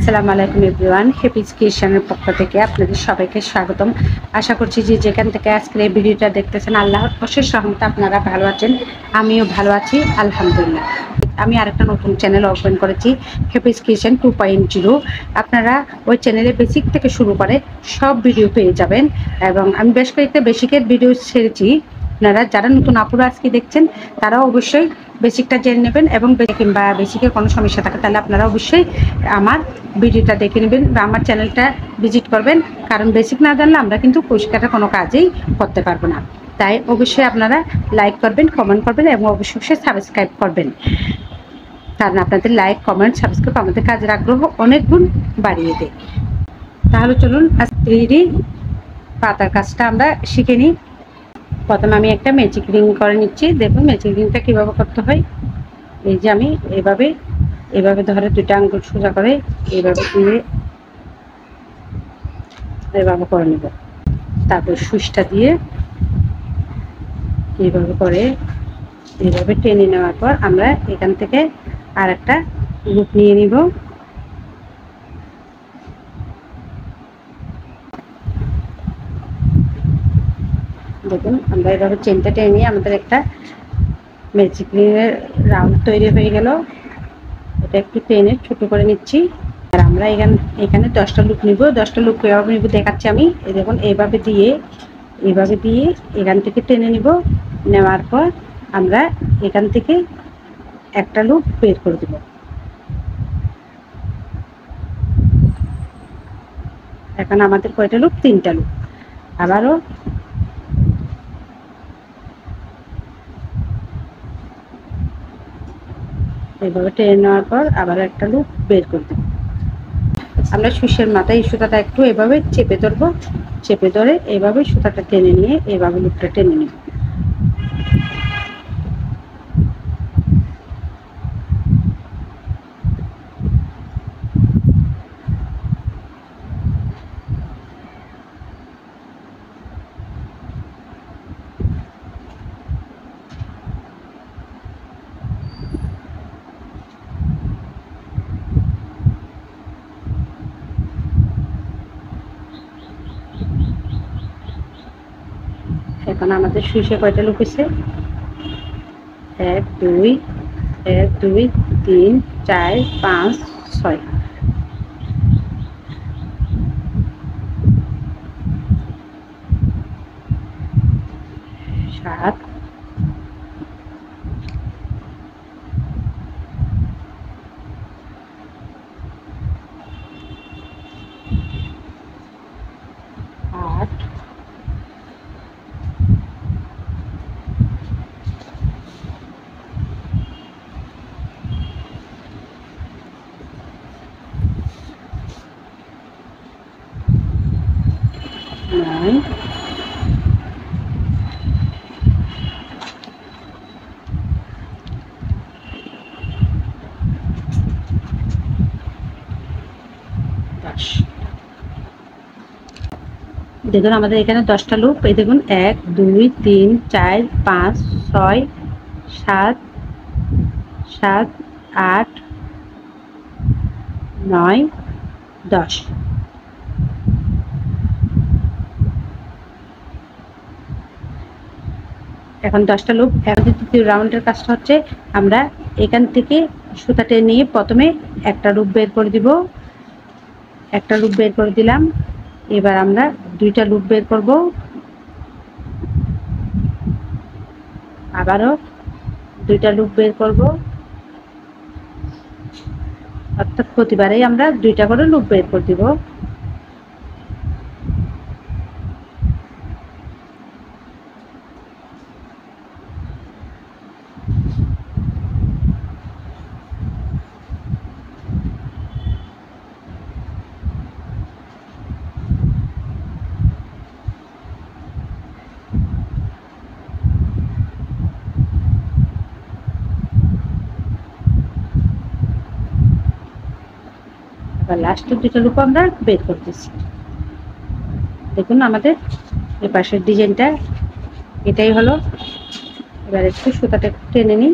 আসসালামু আলাইকুম এভরিওয়ান, হ্যাপিজ ক্রিয়েশনের পক্ষ থেকে আপনাদের সবাইকে স্বাগতম। আশা করছি যে যেখান থেকে আজকের এই ভিডিওটা দেখতেছেন আল্লাহর অশেষ রহমতে আপনারা ভালো আছেন, আমিও ভালো আছি আলহামদুলিল্লাহ। আমি আরেকটা নতুন চ্যানেল ওপেন করেছি, হ্যাপিজ ক্রিয়েশন 2.0। আপনারা ওই চ্যানেলে বেসিক থেকে শুরু করে সব ভিডিও পেয়ে যাবেন এবং আমি বেশ কয়েকটা বেসিকের ভিডিও ছেড়েছি। আপনারা যারা নতুন আপুরা আজকে দেখছেন তারাও অবশ্যই বেসিকটা জেনে নেবেন এবং কিংবা বেসিকের কোনো সমস্যা থাকে তাহলে আপনারা অবশ্যই আমার ভিডিওটা দেখে নেবেন বা আমার চ্যানেলটা ভিজিট করবেন, কারণ বেসিক না জানলে আমরা কিন্তু পরিষ্কারের কোনো কাজেই করতে পারবো না। তাই অবশ্যই আপনারা লাইক করবেন, কমেন্ট করবেন এবং অবশ্যই সাবস্ক্রাইব করবেন, কারণ আপনাদের লাইক, কমেন্ট, সাবস্ক্রাইব আমাদের কাজের আগ্রহ অনেক গুণ বাড়িয়ে দেয়। তাহলে চলুন আজ 3D পাতার কাজটা আমরা শিখে নিই। প্রথমে আমি একটা ম্যাজিক রিং করে নিচ্ছি। দেখুন ম্যাজিক রিংটা কীভাবে করতে হয়। এই যে আমি এভাবে ধরে দুটো আঙ্গুল সোজা করে এইভাবে দিয়ে এভাবে করে নেব। তারপর সুইচটা দিয়ে এইভাবে করে এইভাবে টেনে নেওয়ার পর আমরা এখান থেকে আর একটা লুপ নিয়ে নিব। দেখুন আমরা এভাবে চেনটা টেনে নিয়ে আমাদের একটা ম্যাজিক রিংয়ের রাউন্ড তৈরি হয়ে গেল। এটা একটু টেনে ছোট করে নিচ্ছি। আর আমরা এখানে 10টা লুপ নিব। 10টা লুপ কীভাবে নিব দেখাচ্ছি আমি। এই দেখুন এইভাবে দিয়ে এখান থেকে টেনে নিব। নেওয়ার পর আমরা এখান থেকে একটা লুপ বের করে দেব। এখন আমাদের কয়টা লুপ? 3টা লুপ। আবারও এইভাবে টেনে নেওয়ার পর আবার একটা লুপ বের করে দেব। আমরা সুইচের মাথায় সুতাটা একটু এভাবে চেপে ধরবো। চেপে ধরে এইভাবে সুতাটা টেনে নিয়ে এইভাবে লুপটা টেনে নেব। এখন আমাদের সুইচে কয়টা লুপ হয়েছে? 1 2 1 2 3 4 5 6। 7 8 9 10। দেখুন আমাদের এখানে 10টা লুপ। এই দেখুন 1 2 3 4 5 6 7 7 8 9 10। এখন 10টা লুপ। এখন দ্বিতীয় রাউন্ডের কাজটা হচ্ছে আমরা এখান থেকে সুতা টেনে নিয়ে প্রথমে একটা লুপ বের করে দিব। একটা লুপ বের করে দিলাম। এবার আমরা 2টা লুপ বের করব। আবারও 2টা লুপ বের করব। অর্থাৎ প্রতিবারেই আমরা 2টা করে লুপ বের করে দিব। এবার লাস্টের 2টা লুপ আমরা বের করতেছি। দেখুন আমাদের এই পাশের ডিজাইনটা এটাই হলো। এবার একটু সুতাটা একটু টেনে নিই।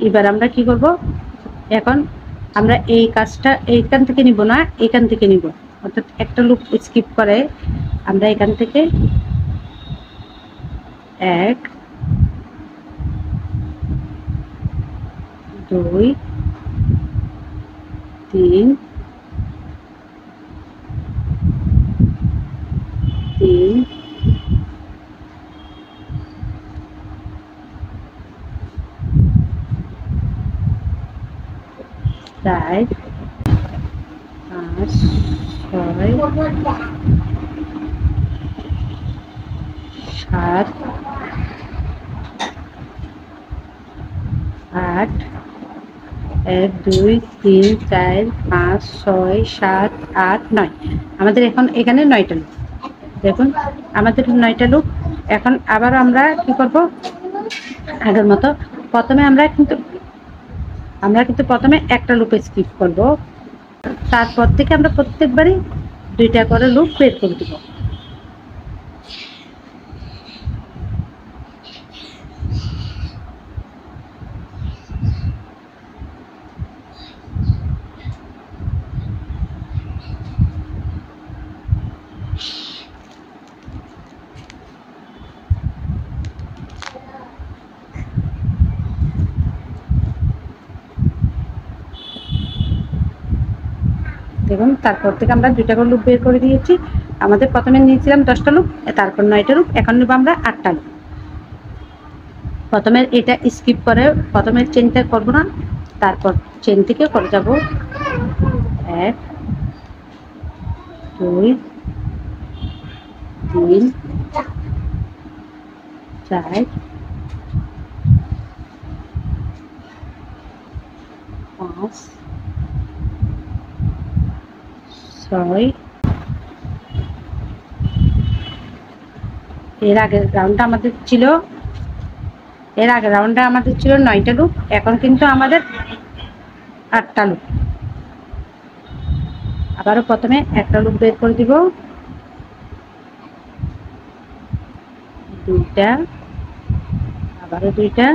এবার আমরা কি করব, এখন আমরা এই কাজটা এইখান থেকে নিব না, এখান থেকে নিব, অর্থাৎ একটা লুপ স্কিপ করে আমরা এখান থেকে 1 2 3 3 4 5 6 7 8 1 2 3 4 5 6 7 8 9। আমাদের এখন এখানে 9টা লুপ। দেখুন আমাদের 9টা লুপ। এখন আবার আমরা কি করব, আগের মতো প্রথমে আমরা কিন্তু প্রথমে একটা লুপ স্কিপ করব, তারপর থেকে আমরা প্রত্যেকবারই 2টা করে লুপ বের করে দেব। দেখুন তারপর থেকে আমরা 2টা করে লুপ বের করে দিয়েছি। আমাদের প্রথমে নিয়েছিলাম 10টা লুপ, তারপর 9টা লুপ, এখন নেব আমরা 8টা লুপ। প্রথমে এটা স্কিপ করে প্রথমে চেনটা করব না, তারপর চেন থেকে করে যাব 1 2 3 4 5 6। এর আগের রাউন্ডটা আমাদের ছিল 9টা লুপ, এখন কিন্তু আমাদের 8টা লুপ। আবারও প্রথমে একটা লুপ বের করে দিব, 2টা, আবারও 2টা,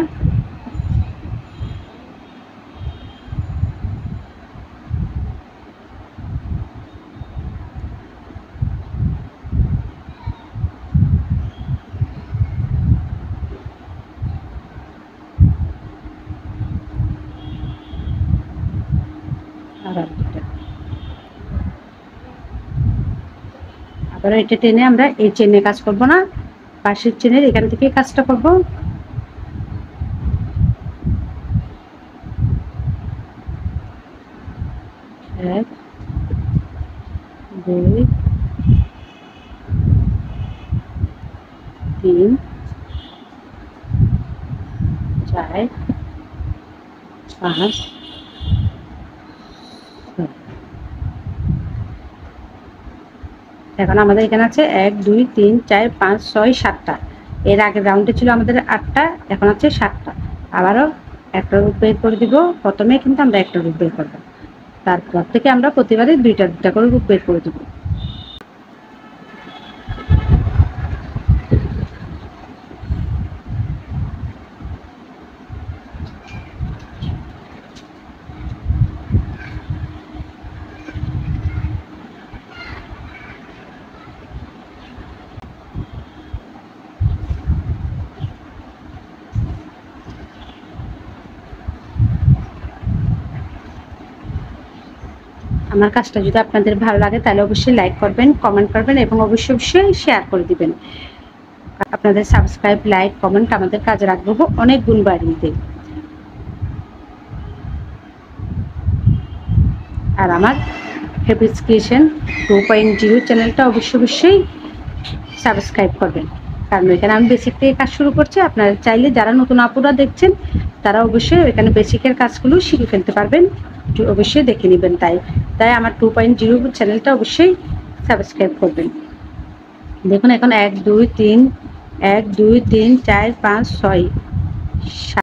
আবার 2টা। আবারও এটা টেনে আমরা এই চেনে কাজ করব না, পাশের চেনের এখান থেকে কাজটা করব। 1 2 3 4 5 6। এখন আমাদের এখানে আছে 1 2 3 4 5 6 7টা। এর আগের রাউন্ডে ছিল আমাদের 8টা, এখন আছে 7টা। আবারও একটা লুপ বের করে দিব, প্রথমে কিন্তু আমরা একটা লুপ বের করব, তারপর থেকে আমরা প্রতিবারই 2টা করে লুপ বের করে দেব। আমার কাজটা যদি আপনাদের ভালো লাগে তাহলে অবশ্যই লাইক করবেন, কমেন্ট করবেন এবং অবশ্যই শেয়ার করে দিবেন। আপনাদের সাবস্ক্রাইব, লাইক, কমেন্ট আমাদের কাজে রাখবো অনেক গুণ বাড়িয়ে দেয়। আর আমার হ্যাপিস ক্রিয়েশন 2.0 চ্যানেলটা অবশ্যই সাবস্ক্রাইব করবেন, কারণ এখানে আমি বেসিক থেকে কাজ শুরু করছি। আপনারা চাইলে যারা নতুন আপুরা দেখছেন তারা অবশ্যই এখানে বেসিকের কাজগুলো শিখে ফেলতে পারবেন, অবশ্যই দেখে নেবেন। তাই আমার 2.0 চ্যানেলটা অবশ্যই সাবস্ক্রাইব করবেন। দেখুন এখন 1 2 3 1 2 3 4 5 6 7।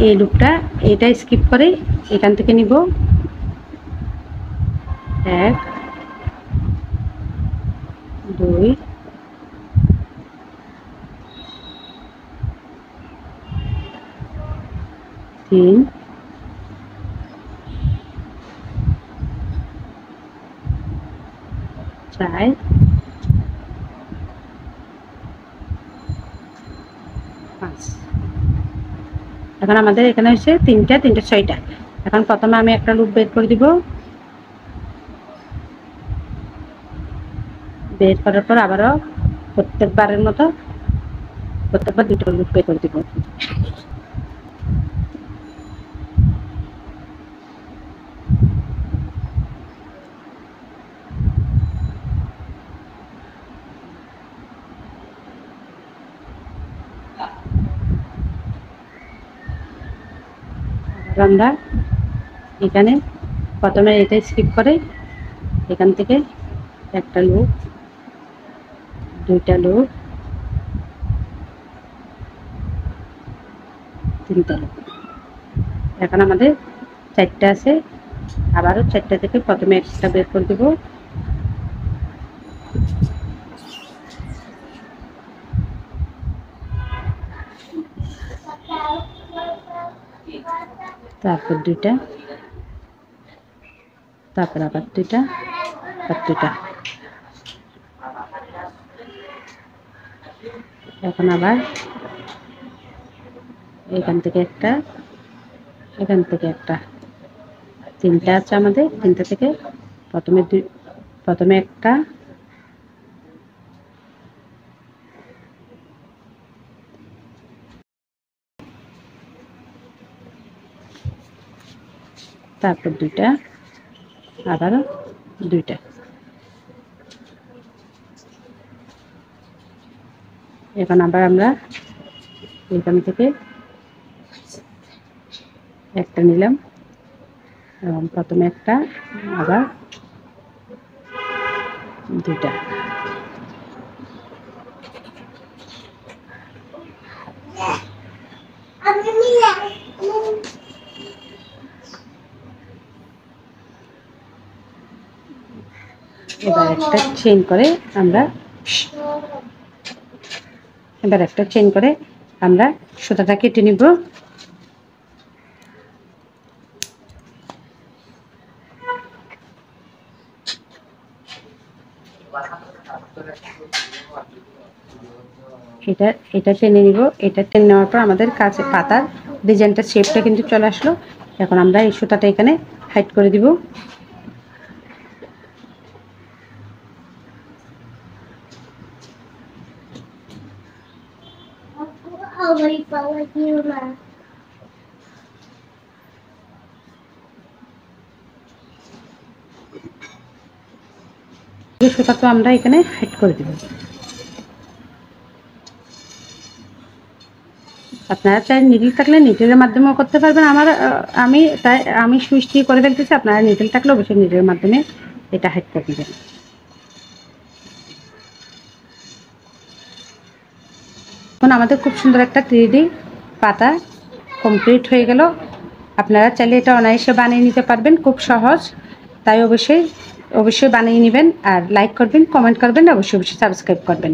এই লুপটা এটা স্কিপ করে এখান থেকে নিব 1 2 3 4 5। এখন আমাদের এখানে হচ্ছে 3টা 6টা। এখন প্রথমে আমি একটা লুপ বের করে দিব, বের করার পর আবারও প্রত্যেকবারের মতো প্রত্যেকবার 2টো লুপ বের করে দিব। আমরা এখানে প্রথমে এটা স্কিপ করে এখান থেকে একটা লুপ, 2টা লুপ, 3টা লুপ। এখন আমাদের 4টা আছে, আবারও 4টা থেকে প্রথমে একটা বের করে দেব, তারপর 2টা, তারপর আবার 2টা আর 2টা। এখন আবার এখান থেকে একটা, এখান থেকে একটা, 3টা আছে আমাদের। 3টা থেকে প্রথমে একটা, তারপর 2টা, আবারও 2টা। এখন আবার আমরা এখান থেকে একটা নিলাম এবং প্রথমে একটা, আবার 2টা। এবার একটা চেইন করে আমরা সুতাটা কেটে নিব। এটা টেনে নিব। এটা টেনে নেওয়ার পর আমাদের কাছে পাতার ডিজাইনটা শেপটা কিন্তু চলে আসলো। এখন আমরা এই সুতাটা এখানে হাইড করে দিব। সুতাটা আমরা এখানে হাইড করে দিব। আপনারা চাই নিডল থাকলে নিডলের মাধ্যমেও করতে পারবেন। আমি সুইচ দিয়ে করে ফেলতেছি, আপনারা নিডল থাকলে অবশ্যই নিডলের মাধ্যমে এটা হাইড করে দিবেন। এখন আমাদের খুব সুন্দর একটা 3D পাতা কমপ্লিট হয়ে গেল। আপনারা চাইলে এটা অনায়াসে বানিয়ে নিতে পারবেন, খুব সহজ। তাই অবশ্যই বানিয়ে নেবেন। আর লাইক করবেন, কমেন্ট করবেন, অবশ্যই সাবস্ক্রাইব করবেন।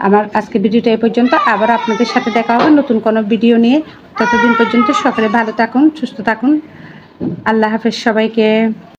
আমার আজকে ভিডিওটা এই পর্যন্ত। আবার আপনাদের সাথে দেখা হবে নতুন কোনো ভিডিও নিয়ে। ততদিন পর্যন্ত সকলে ভালো থাকুন, সুস্থ থাকুন। আল্লাহ হাফেজ সবাইকে।